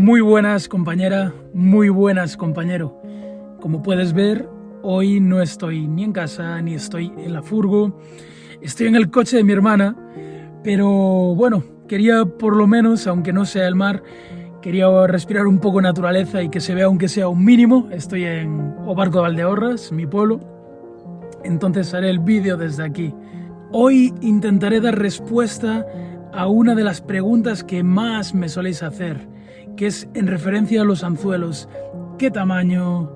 Muy buenas compañera, muy buenas compañero. Como puedes ver, hoy no estoy ni en casa ni estoy en la furgo. Estoy en el coche de mi hermana, pero bueno, quería por lo menos, aunque no sea el mar, quería respirar un poco de naturaleza y que se vea aunque sea un mínimo. Estoy en Obarco de Valdeorras, mi pueblo, entonces haré el vídeo desde aquí. Hoy intentaré dar respuesta a una de las preguntas que más me soléis hacer, que es en referencia a los anzuelos. ¿Qué tamaño?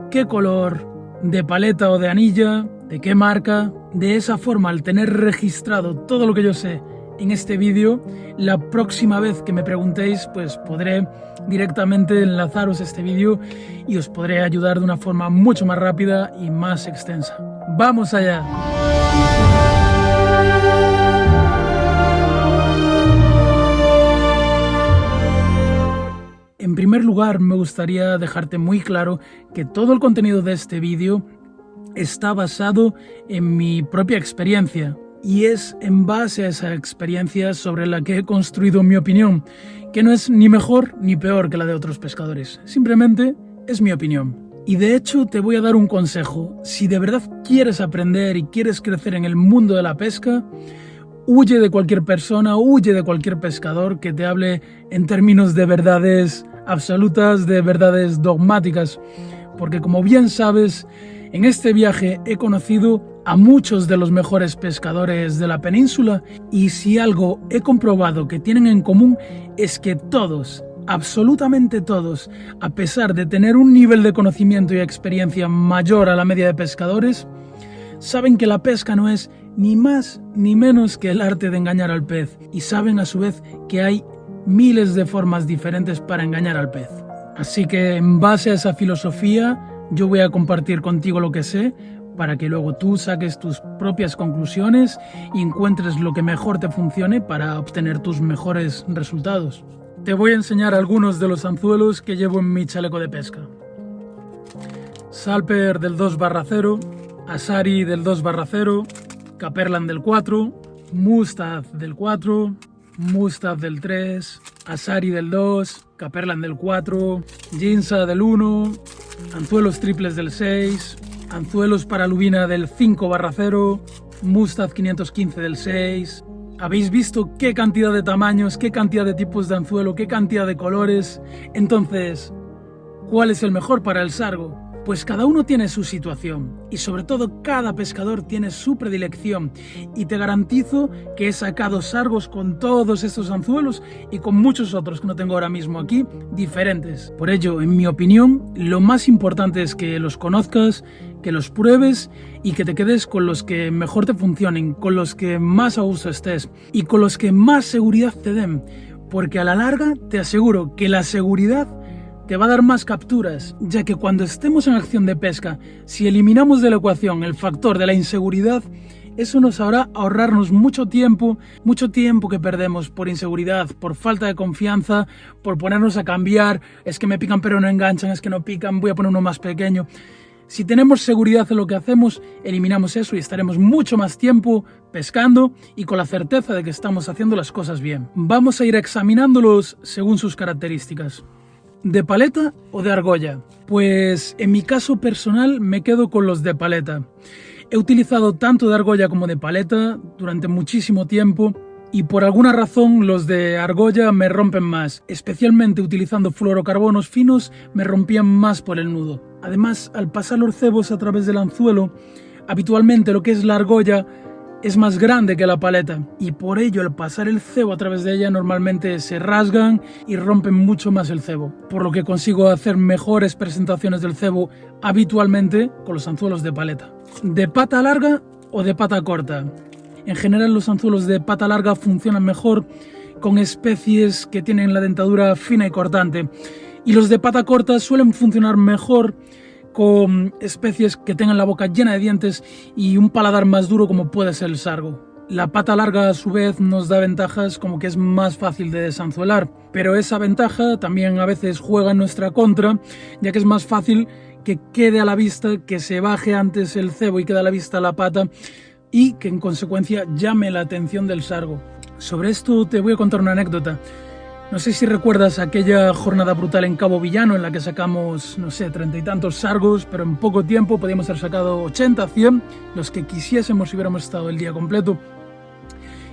¿Qué color? ¿De paleta o de anilla? ¿De qué marca? De esa forma, al tener registrado todo lo que yo sé en este vídeo, la próxima vez que me preguntéis, pues podré directamente enlazaros este vídeo y os podré ayudar de una forma mucho más rápida y más extensa. ¡Vamos allá! En primer lugar, me gustaría dejarte muy claro que todo el contenido de este vídeo está basado en mi propia experiencia y es en base a esa experiencia sobre la que he construido mi opinión, que no es ni mejor ni peor que la de otros pescadores, simplemente es mi opinión. Y de hecho te voy a dar un consejo: si de verdad quieres aprender y quieres crecer en el mundo de la pesca, huye de cualquier persona, huye de cualquier pescador que te hable en términos de verdades absolutas, de verdades dogmáticas, porque como bien sabes, en este viaje he conocido a muchos de los mejores pescadores de la península y si algo he comprobado que tienen en común es que todos, absolutamente todos, a pesar de tener un nivel de conocimiento y experiencia mayor a la media de pescadores, saben que la pesca no es ni más ni menos que el arte de engañar al pez, y saben a su vez que hay miles de formas diferentes para engañar al pez. Así que en base a esa filosofía yo voy a compartir contigo lo que sé para que luego tú saques tus propias conclusiones y encuentres lo que mejor te funcione para obtener tus mejores resultados. Te voy a enseñar algunos de los anzuelos que llevo en mi chaleco de pesca. Salper del 2/0, Asari del 2/0, Caperland del 4, Mustad del 4, Mustad del 3, Asari del 2, Caperland del 4, Ginza del 1, anzuelos triples del 6, anzuelos para lubina del 5/0, Mustad 515 del 6. ¿Habéis visto qué cantidad de tamaños, qué cantidad de tipos de anzuelo, qué cantidad de colores? Entonces, ¿cuál es el mejor para el sargo? Pues cada uno tiene su situación y sobre todo cada pescador tiene su predilección, y te garantizo que he sacado sargos con todos estos anzuelos y con muchos otros que no tengo ahora mismo aquí, diferentes. Por ello, en mi opinión, lo más importante es que los conozcas, que los pruebes y que te quedes con los que mejor te funcionen, con los que más a gusto estés y con los que más seguridad te den, porque a la larga te aseguro que la seguridad te va a dar más capturas, ya que cuando estemos en acción de pesca, si eliminamos de la ecuación el factor de la inseguridad, eso nos hará ahorrarnos mucho tiempo que perdemos por inseguridad, por falta de confianza, por ponernos a cambiar, es que me pican pero no enganchan, es que no pican, voy a poner uno más pequeño. Si tenemos seguridad en lo que hacemos, eliminamos eso y estaremos mucho más tiempo pescando y con la certeza de que estamos haciendo las cosas bien. Vamos a ir examinándolos según sus características. ¿De paleta o de argolla? Pues en mi caso personal me quedo con los de paleta. He utilizado tanto de argolla como de paleta durante muchísimo tiempo y por alguna razón los de argolla me rompen más. Especialmente utilizando fluorocarbonos finos me rompían más por el nudo. Además, al pasar los cebos a través del anzuelo, habitualmente lo que es la argolla es más grande que la paleta y por ello al pasar el cebo a través de ella normalmente se rasgan y rompen mucho más el cebo, por lo que consigo hacer mejores presentaciones del cebo habitualmente con los anzuelos de paleta. ¿De pata larga o de pata corta? En general los anzuelos de pata larga funcionan mejor con especies que tienen la dentadura fina y cortante, y los de pata corta suelen funcionar mejor con especies que tengan la boca llena de dientes y un paladar más duro como puede ser el sargo. La pata larga a su vez nos da ventajas como que es más fácil de desanzuelar, pero esa ventaja también a veces juega en nuestra contra, ya que es más fácil que quede a la vista, que se baje antes el cebo y quede a la vista la pata y que en consecuencia llame la atención del sargo. Sobre esto te voy a contar una anécdota. No sé si recuerdas aquella jornada brutal en Cabo Villano en la que sacamos, no sé, 30 y tantos sargos, pero en poco tiempo podíamos haber sacado 80, 100, los que quisiésemos si hubiéramos estado el día completo.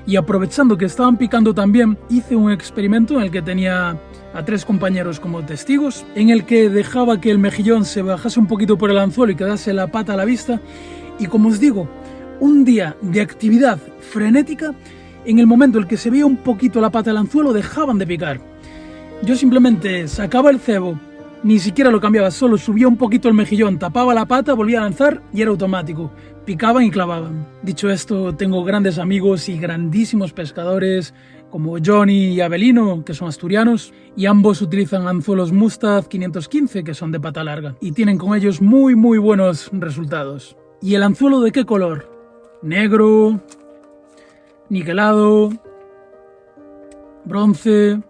Y aprovechando que estaban picando también, hice un experimento en el que tenía a 3 compañeros como testigos, en el que dejaba que el mejillón se bajase un poquito por el anzuelo y quedase la pata a la vista. Y como os digo, un día de actividad frenética. En el momento en el que se veía un poquito la pata del anzuelo, dejaban de picar. Yo simplemente sacaba el cebo, ni siquiera lo cambiaba, solo subía un poquito el mejillón, tapaba la pata, volvía a lanzar y era automático. Picaban y clavaban. Dicho esto, tengo grandes amigos y grandísimos pescadores como Johnny y Abelino, que son asturianos, y ambos utilizan anzuelos Mustad 515, que son de pata larga, y tienen con ellos muy buenos resultados. ¿Y el anzuelo de qué color? Negro, niquelado, bronce.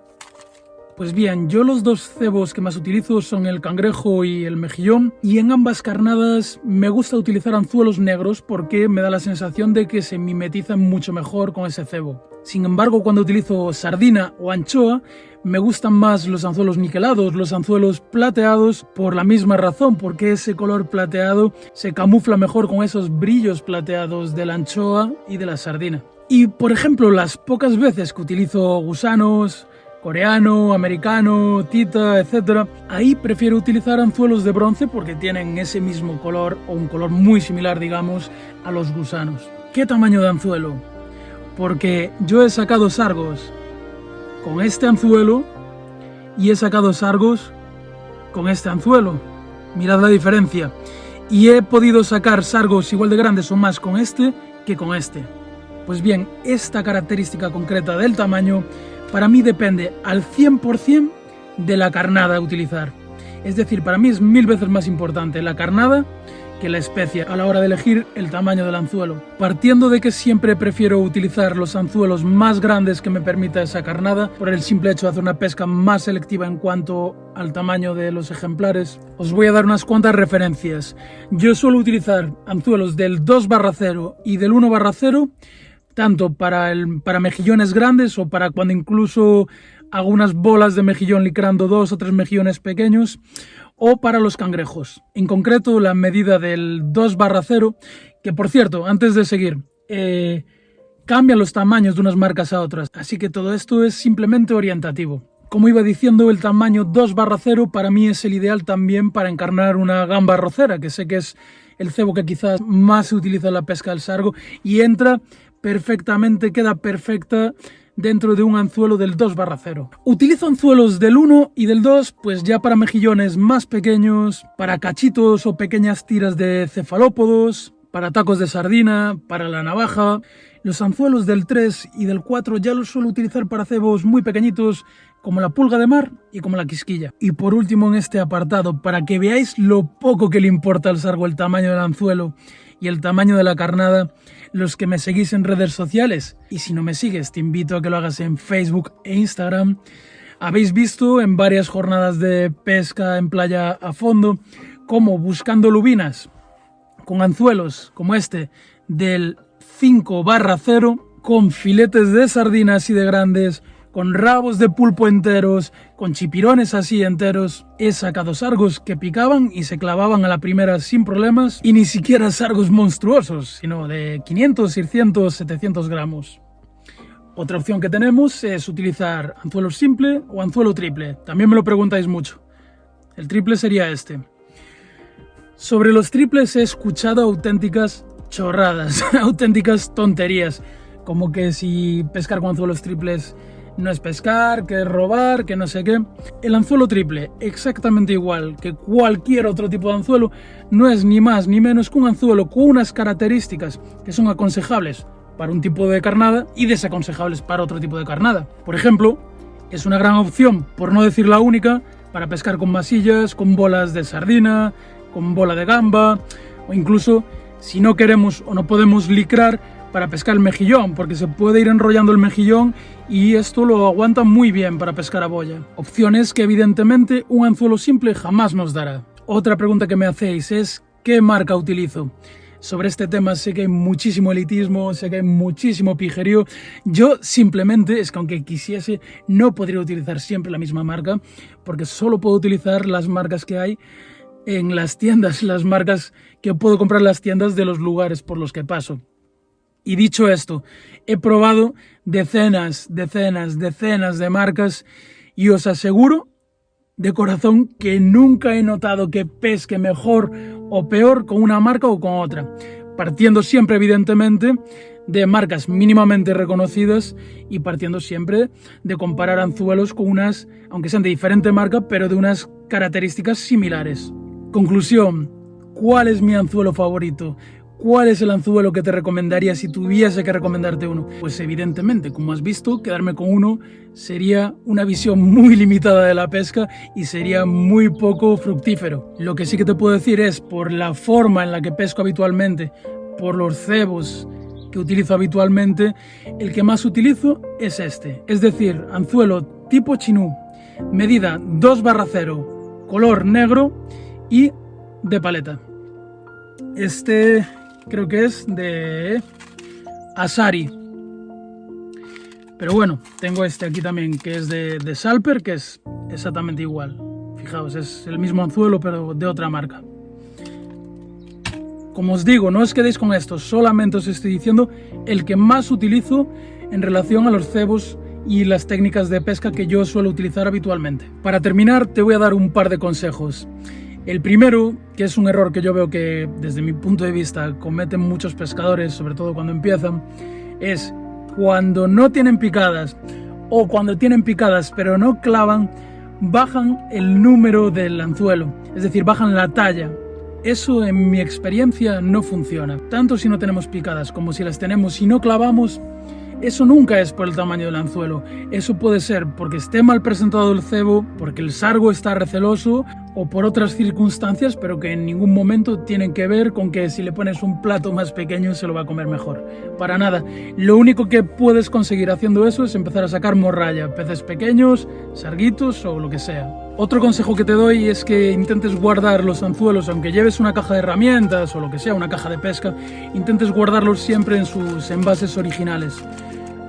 Pues bien, yo los 2 cebos que más utilizo son el cangrejo y el mejillón, y en ambas carnadas me gusta utilizar anzuelos negros porque me da la sensación de que se mimetizan mucho mejor con ese cebo. Sin embargo, cuando utilizo sardina o anchoa, me gustan más los anzuelos niquelados, los anzuelos plateados, por la misma razón, porque ese color plateado se camufla mejor con esos brillos plateados de la anchoa y de la sardina. Y por ejemplo, las pocas veces que utilizo gusanos, coreano, americano, tita, etc., ahí prefiero utilizar anzuelos de bronce porque tienen ese mismo color o un color muy similar, digamos, a los gusanos. ¿Qué tamaño de anzuelo? Porque yo he sacado sargos con este anzuelo y he sacado sargos con este anzuelo. Mirad la diferencia. Y he podido sacar sargos igual de grandes o más con este que con este. Pues bien, esta característica concreta del tamaño para mí depende al 100% de la carnada a utilizar. Es decir, para mí es 1000 veces más importante la carnada que la especie a la hora de elegir el tamaño del anzuelo. Partiendo de que siempre prefiero utilizar los anzuelos más grandes que me permita esa carnada, por el simple hecho de hacer una pesca más selectiva en cuanto al tamaño de los ejemplares, os voy a dar unas cuantas referencias. Yo suelo utilizar anzuelos del 2/0 y del 1/0, tanto para mejillones grandes o para cuando incluso hago unas bolas de mejillón licrando 2 o 3 mejillones pequeños, o para los cangrejos. En concreto, la medida del 2/0, que por cierto, antes de seguir, cambian los tamaños de unas marcas a otras, así que todo esto es simplemente orientativo. Como iba diciendo, el tamaño 2/0 para mí es el ideal también para encarnar una gamba arrocera, que sé que es el cebo que quizás más se utiliza en la pesca del sargo y entra perfectamente, queda perfecta dentro de un anzuelo del 2/0. Utilizo anzuelos del 1 y del 2 pues ya para mejillones más pequeños, para cachitos o pequeñas tiras de cefalópodos, para tacos de sardina, para la navaja. Los anzuelos del 3 y del 4 ya los suelo utilizar para cebos muy pequeñitos como la pulga de mar y como la quisquilla. Y por último en este apartado, para que veáis lo poco que le importa al sargo el tamaño del anzuelo y el tamaño de la carnada, los que me seguís en redes sociales, y si no me sigues te invito a que lo hagas en Facebook e Instagram, habéis visto en varias jornadas de pesca en playa a fondo cómo buscando lubinas con anzuelos como este del 5/0, con filetes de sardinas así de grandes, con rabos de pulpo enteros, con chipirones así enteros, he sacado sargos que picaban y se clavaban a la primera sin problemas, y ni siquiera sargos monstruosos, sino de 500, 600, 700 gramos. Otra opción que tenemos es utilizar anzuelo simple o anzuelo triple. También me lo preguntáis mucho. El triple sería este. Sobre los triples he escuchado auténticas chorradas, auténticas tonterías, como que si pescar con anzuelos triples no es pescar, que es robar, que no sé qué. El anzuelo triple, exactamente igual que cualquier otro tipo de anzuelo, no es ni más ni menos que un anzuelo con unas características que son aconsejables para un tipo de carnada y desaconsejables para otro tipo de carnada. Por ejemplo, es una gran opción, por no decir la única, para pescar con masillas, con bolas de sardina, con bola de gamba, o incluso si no queremos o no podemos licrar, para pescar el mejillón, porque se puede ir enrollando el mejillón y esto lo aguanta muy bien para pescar a boya. Opciones que evidentemente un anzuelo simple jamás nos dará. Otra pregunta que me hacéis es ¿qué marca utilizo? sobre este tema sé que hay muchísimo elitismo, sé que hay muchísimo pijerío. Yo simplemente, es que aunque quisiese, no podría utilizar siempre la misma marca, porque solo puedo utilizar las marcas que hay en las tiendas, las marcas que puedo comprar en las tiendas de los lugares por los que paso. Y dicho esto, he probado decenas de marcas y os aseguro de corazón que nunca he notado que pesque mejor o peor con una marca o con otra, partiendo siempre evidentemente de marcas mínimamente reconocidas y partiendo siempre de comparar anzuelos con unas, aunque sean de diferente marca, pero de unas características similares. Conclusión, ¿cuál es mi anzuelo favorito? ¿Cuál es el anzuelo que te recomendaría si tuviese que recomendarte uno? Pues evidentemente, como has visto, quedarme con uno sería una visión muy limitada de la pesca y sería muy poco fructífero. Lo que sí que te puedo decir es, por la forma en la que pesco habitualmente, por los cebos que utilizo habitualmente, el que más utilizo es este. Es decir, anzuelo tipo chinú, medida 2/0, color negro y de paleta. Este creo que es de Asari. Pero bueno, tengo este aquí también que es de Salper, que es exactamente igual. Fijaos, es el mismo anzuelo pero de otra marca. Como os digo, no os quedéis con esto, solamente os estoy diciendo el que más utilizo en relación a los cebos y las técnicas de pesca que yo suelo utilizar habitualmente. Para terminar, te voy a dar un par de consejos. El primero, que es un error que yo veo que desde mi punto de vista cometen muchos pescadores, sobre todo cuando empiezan, es cuando no tienen picadas o cuando tienen picadas pero no clavan, bajan el número del anzuelo, es decir, bajan la talla. Eso en mi experiencia no funciona, tanto si no tenemos picadas como si las tenemos y no clavamos. Eso nunca es por el tamaño del anzuelo, eso puede ser porque esté mal presentado el cebo, porque el sargo está receloso o por otras circunstancias, pero que en ningún momento tienen que ver con que si le pones un plato más pequeño se lo va a comer mejor. Para nada, lo único que puedes conseguir haciendo eso es empezar a sacar morralla, peces pequeños, sarguitos o lo que sea. Otro consejo que te doy es que intentes guardar los anzuelos, aunque lleves una caja de herramientas o lo que sea, una caja de pesca, intentes guardarlos siempre en sus envases originales,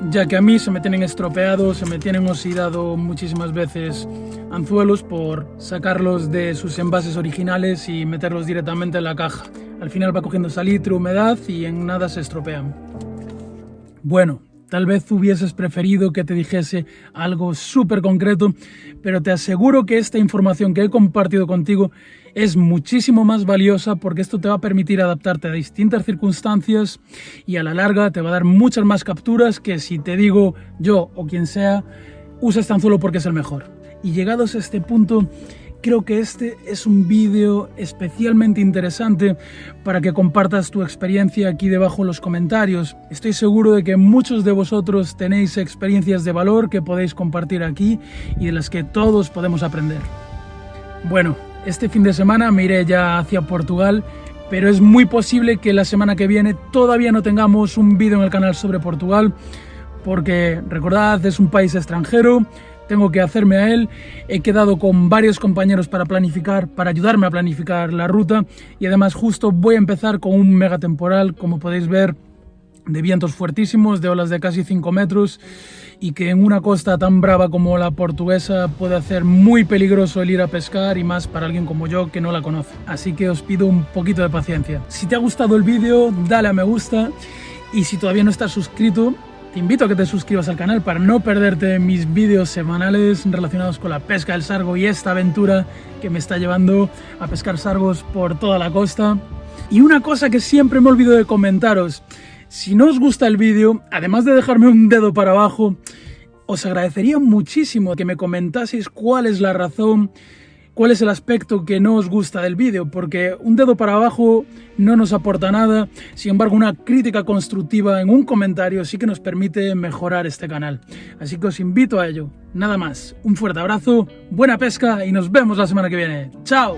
ya que a mí se me tienen estropeado, se me tienen oxidado muchísimas veces anzuelos por sacarlos de sus envases originales y meterlos directamente en la caja. Al final va cogiendo salitre, humedad y en nada se estropean. Bueno, tal vez hubieses preferido que te dijese algo súper concreto, pero te aseguro que esta información que he compartido contigo es muchísimo más valiosa porque esto te va a permitir adaptarte a distintas circunstancias y a la larga te va a dar muchas más capturas que si te digo yo o quien sea, usa este anzuelo porque es el mejor. Y llegados a este punto, creo que este es un vídeo especialmente interesante para que compartas tu experiencia aquí debajo en los comentarios. Estoy seguro de que muchos de vosotros tenéis experiencias de valor que podéis compartir aquí y de las que todos podemos aprender. Bueno, este fin de semana me iré ya hacia Portugal, pero es muy posible que la semana que viene todavía no tengamos un vídeo en el canal sobre Portugal, porque recordad, es un país extranjero. Tengo que hacerme a él, he quedado con varios compañeros para ayudarme a planificar la ruta y además justo voy a empezar con un mega temporal, como podéis ver, de vientos fuertísimos, de olas de casi 5 metros y que en una costa tan brava como la portuguesa puede hacer muy peligroso el ir a pescar y más para alguien como yo que no la conoce. Así que os pido un poquito de paciencia. Si te ha gustado el vídeo, dale a me gusta y si todavía no estás suscrito, te invito a que te suscribas al canal para no perderte mis vídeos semanales relacionados con la pesca del sargo y esta aventura que me está llevando a pescar sargos por toda la costa. Y una cosa que siempre me olvido de comentaros, si no os gusta el vídeo, además de dejarme un dedo para abajo, os agradecería muchísimo que me comentaseis cuál es la razón, cuál es el aspecto que no os gusta del vídeo, porque un dedo para abajo no nos aporta nada, sin embargo una crítica constructiva en un comentario sí que nos permite mejorar este canal. Así que os invito a ello. Nada más, un fuerte abrazo, buena pesca y nos vemos la semana que viene. ¡Chao!